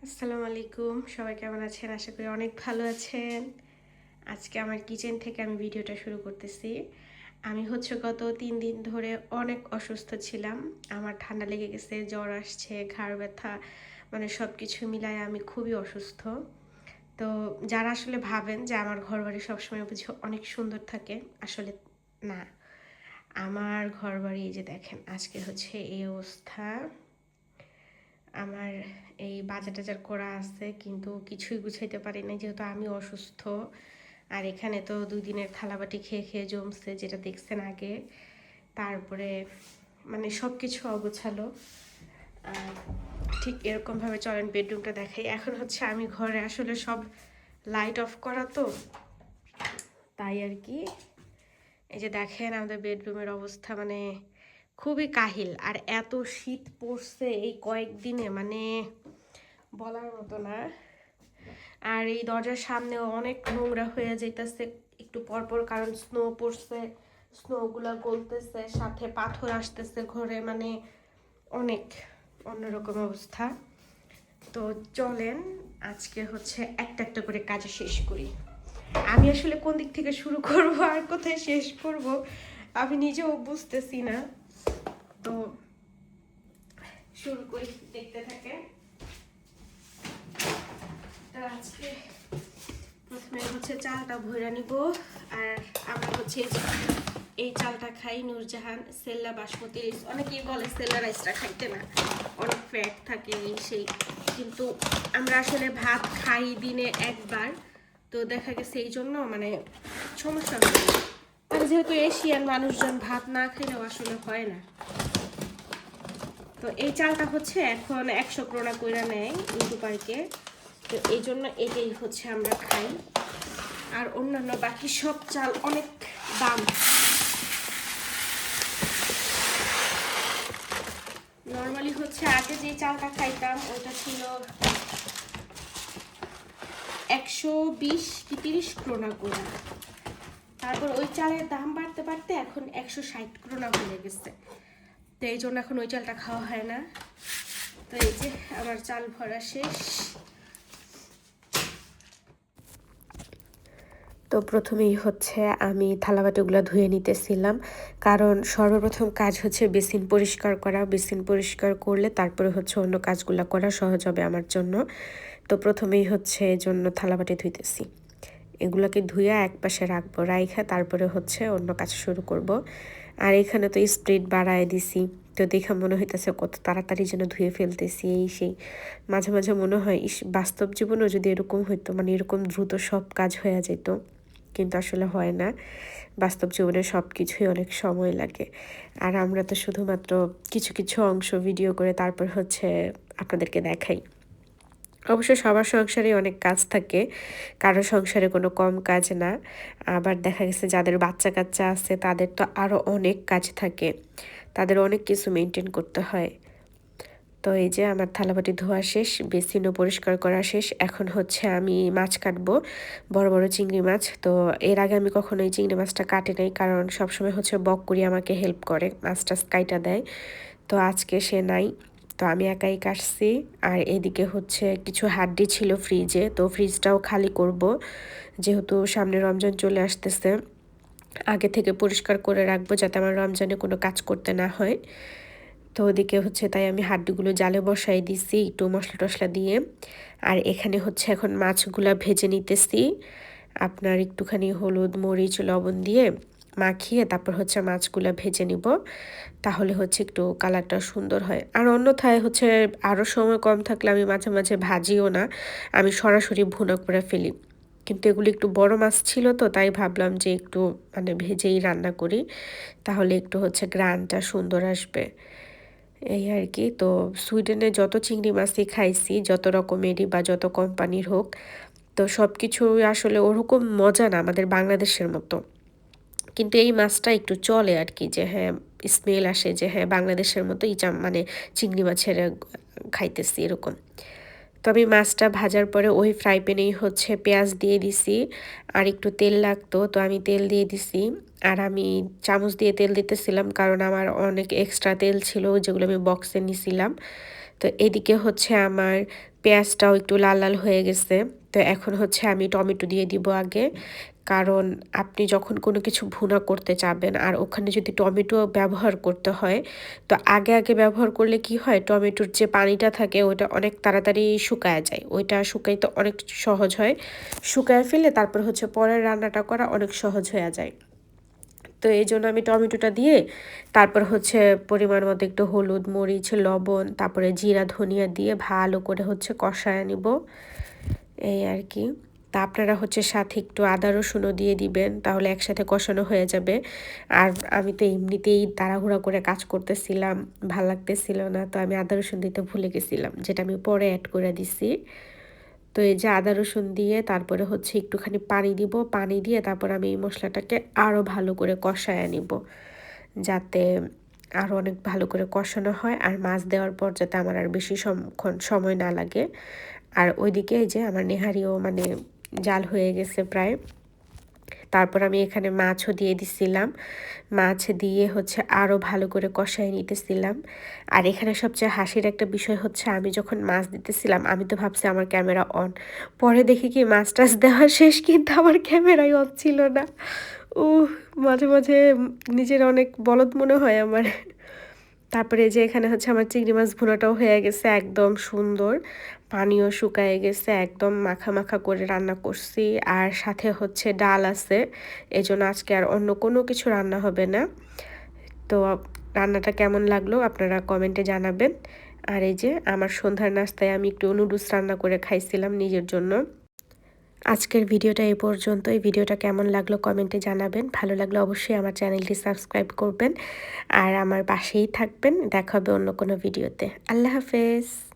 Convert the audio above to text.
আসসালামু আলাইকুম, সবাই কেমন আছেন? আশা করি অনেক ভালো আছেন। আজকে আমার কিচেন থেকে আমি ভিডিওটা শুরু করতেছি। আমি গত 3 দিন ধরে অনেক অসুস্থ ছিলাম। আমার ঠান্ডা লেগে গেছে, জ্বর আসছে, ঘাড় ব্যথা, মানে সব কিছু মিলায় আমি খুবই অসুস্থ। তো যারা আসলে ভাবেন যে আমার ঘরবাড়ি সবসময় বুঝি অনেক সুন্দর থাকে, আসলে না। আমার ঘরবাড়ি এই যে দেখেন, আজকে এই অবস্থা। আমার এই বাজার টাজার করা আছে, কিন্তু কিছুই গুছাইতে পারি না যেহেতু আমি অসুস্থ। আর এখানে তো 2 দিনের থালাবাটি খেয়ে খেয়ে জমছে, যেটা দেখছেন আগে। তারপরে মানে সব কিছু অগোছালো। আর ঠিক এরকমভাবে চলেন বেডরুমটা দেখাই। এখন আমি ঘরে আসলে সব লাইট অফ করা, তো তাই আর কি। এই যে দেখেন আমাদের বেডরুমের অবস্থা, মানে খুবই কাহিল। আর এত শীত পড়ছে এই কয়েকদিনে, মানে বলার মতো না। আর এই দরজার সামনেও অনেক নোংরা হয়ে যাইতেছে একটু পরপর, কারণ স্নো পড়ছে, স্নোগুলা গলতেছে, সাথে পাথর আসতেছে ঘরে, মানে অনেক অন্যরকম অবস্থা। তো চলেন আজকে একটা একটা করে কাজ শেষ করি। আমি আসলে কোন দিক থেকে শুরু করব আর কোথায় শেষ করব আমি নিজেও বুঝতেছি না। তো শুরু করি, দেখতে থাকে। আজকে প্রথমে চালটা ভইরা নিব। আর আমরা এই চালটা খাই নূরজাহান সেল্লা বাসমতি রাইস। অনেকেই বলে সেল্লা রাইসটা খাইতে না, অনেক ফ্যাট থাকে এই সেই, কিন্তু আমরা আসলে ভাত খাই দিনে একবার, তো দেখা গেছে এই জন্য মানে সমস্যা হয় না। আর যেহেতু এশিয়ান মানুষজন ভাত না খেলেও আসলে হয় না। তো এই চালটা এখন 100 ক্রোনা কইরা নেয় ইন্দু পার্কে, তো এই জন্য এটাই আমরা খাই। আর অন্যান্য বাকি সব চাল অনেক দাম। নর্মালি আগে যে চালটা খাইতাম ওটা ছিল 120 কি 30 ক্রোনা করে। তারপর ওই চালের দাম বাড়তে বাড়তে এখন 160 ক্রোনা হয়ে গেছে, তো এই জন্য এখন ওই চালটা খাওয়া হয় না। তো এই যে আমার চাল ভরা শেষ। তো প্রথমেই আমি থালাবাটিগুলো ধুয়ে নিতেছিলাম, কারণ সর্বপ্রথম কাজ বেসিন পরিষ্কার করা। বেসিন পরিষ্কার করলে তারপরে অন্য কাজগুলো করা সহজ হবে আমার জন্য। তো প্রথমেই এই জন্য থালাবাটি ধুইতেছি। এগুলোকে ধুইয়া এক পাশে রাখবো, রাইখা তারপরে অন্য কাজ শুরু করব। আর এখানে তো স্পিড বাড়ায় দিছি, তো দেখা মনে হইতেছে কত তাড়াতাড়ি যেন ধুয়ে ফেলতেছি এই সেই। মাঝে মাঝে মনে হয় বাস্তব জীবনেও যদি এরকম হইতো, মানে এরকম দ্রুত সব কাজ হয়ে যেত, কিন্তু আসলে হয় না। বাস্তব জীবনে সব কিছুই অনেক সময় লাগে। আর আমরা তো শুধুমাত্র কিছু কিছু অংশ ভিডিও করে তারপর আপনাদেরকে দেখাই। অবশ্য সবার সংসারে অনেক কাজ থাকে, কারো সংসারে কোনো কম কাজ না। আবার দেখা গেছে যাদের বাচ্চা কাচ্চা আছে তাদের তো আরও অনেক কাজ থাকে, তাদের অনেক কিছু মেনটেন করতে হয়। তো এই যে আমার থালাবাটি ধোয়া শেষ, বেসিনও পরিষ্কার করা শেষ। এখন আমি মাছ কাটবো, বড় বড় চিংড়ি মাছ। তো এর আগে আমি কখনোই চিংড়ি মাছটা কাটে নাই, কারণ সবসময় বক করি আমাকে হেল্প করে, মাছটা কাইটা দেয়। তো আজকে সে নাই, তো আমি একাই কাটছি। আর এদিকে কিছু হাড্ডি ছিল ফ্রিজে, তো ফ্রিজটাও খালি করব, যেহেতু সামনে রমজান চলে আসতেছে। আগে থেকে পরিষ্কার করে রাখবো যাতে আমার রমজানে কোনো কাজ করতে না হয়। তো ওদিকে তাই আমি হাড্ডিগুলো জালে বসাই দিছি একটু মশলা টশলা দিয়ে। আর এখানে এখন মাছগুলা ভেজে নিতেছি, আপনার একটুখানি হলুদ মরিচ লবণ দিয়ে মাখিয়ে তারপর মাছগুলা ভেজে নিব, তাহলে একটু কালারটা সুন্দর হয়। আর অন্যথায় আরও সময় কম থাকলে আমি মাঝে মাঝে ভাজিও না, আমি সরাসরি ভুনা করে ফেলি। কিন্তু এগুলি একটু বড় মাছ ছিল, তো তাই ভাবলাম যে একটু মানে ভেজেই রান্না করি, তাহলে একটু গ্রানটা সুন্দর আসবে, এই আর কি। তো সুইডেনে যত চিংড়ি মাছই খাইছি, যত রকমেরই বা যত কোম্পানির হোক, তো সব কিছু আসলে ওরকম মজা না আমাদের বাংলাদেশের মতো। কিন্তু এই মাছটা একটু চলে আর কি, যে হ্যাঁ স্মেল আসে যে হ্যাঁ বাংলাদেশের মতো মানে চিংড়ি মাছের খাইতেছি এরকম। তো আমি মাছটা ভাজার পরে ওই ফ্রাই প্যানেই পেঁয়াজ দিয়ে দিছি, আর একটু তেল লাগতো, তো আমি তেল দিয়ে দিছি। আর আমি চামচ দিয়ে তেল দিতেছিলাম, কারণ আমার অনেক এক্সট্রা তেল ছিল যেগুলো আমি বক্সে নিছিলাম, তো তো এদিকে হচ্ছে আমার পেঁয়াজটাও একটু লাল লাল হয়ে গেছে। তো এখন হচ্ছে আমি টমেটো দিয়ে দিব আগে। কারণ আপনি যখন কোনো কিছু ভুনা করতে চাবেন আর ওখানে যদি টমেটো ব্যবহার করতে হয়, তো আগে ব্যবহার করলে কি হয়, টমেটোর যে পানিটা থাকে ওইটা অনেক তাড়াতাড়ি শুকায়া যায়। ওইটা শুকাইতে অনেক সহজ হয়। শুকায় ফেলে তারপর হচ্ছে পরের রান্নাটা করা অনেক সহজ হয়ে যায়। তো এই জন্য আমি টমেটোটা দিয়ে তারপর হচ্ছে পরিমাণ মতো একটু হলুদ, মরিচ, লবণ, তারপরে জিরা, ধনিয়া দিয়ে ভালো করে হচ্ছে কষায় নিব, এই আর কি। তা আপনারা হচ্ছে সাথে একটু আদা রসুনও দিয়ে দিবেন, তাহলে একসাথে কষানো হয়ে যাবে। আর আমি তো এমনিতেই তাড়াহুড়া করে কাজ করতেছিলাম, ভাল লাগতেছিল না, তো আমি আদা রসুন দিতে ভুলে গেছিলাম, যেটা আমি পরে অ্যাড করে দিছি। তো এই যে আদা রসুন দিয়ে তারপরে হচ্ছে একটুখানি পানি দিব, পানি দিয়ে তারপর আমি এই মশলাটাকে আরও ভালো করে কষায় নিব, যাতে আরও অনেক ভালো করে কষানো হয় আর মাছ দেওয়ার পর যাতে আমার আর বেশি সময় না লাগে। আর ওইদিকে এই যে আমার নেহারিও মানে জাল হয়ে গেছে প্রায়। তারপর আমি এখানে মাছও দিয়ে দিছিলাম, মাছ দিয়ে হচ্ছে আরও ভালো করে কষায় নিতেছিলাম। আর এখানে সবচেয়ে হাসির একটা বিষয় হচ্ছে, আমি যখন মাছ দিতেছিলাম আমি তো ভাবছি আমার ক্যামেরা অন, পরে দেখি কি মাছ টাছ দেওয়া শেষ কিন্তু আমার ক্যামেরাই অন ছিল না। মাঝে মাঝে নিজের অনেক বলদ মনে হয় আমার। তারপরে যে এখানে হচ্ছে আমার চিংড়ি মাছ ভুনাটাও হয়ে গেছে একদম সুন্দর, পানিও শুকায় গেছে, একদম মাখা মাখা করে রান্না করছি। আর সাথে হচ্ছে ডাল আছে, এজন্য আজকে আর অন্য কোনো কিছু রান্না হবে না। তো রান্নাটা কেমন লাগলো আপনারা কমেন্টে জানাবেন। আর এই যে আমার সন্ধ্যার নাস্তায় আমি একটু নুডলস রান্না করে খাইছিলাম নিজের জন্য। আজকের ভিডিওটা এই পর্যন্ত। এই ভিডিওটা কেমন লাগলো কমেন্টে জানাবেন, ভালো লাগলে অবশ্যই আমার চ্যানেলটি সাবস্ক্রাইব করবেন আর আমার পাশেই থাকবেন। দেখা হবে অন্য কোনো ভিডিওতে। আল্লাহ হাফেজ।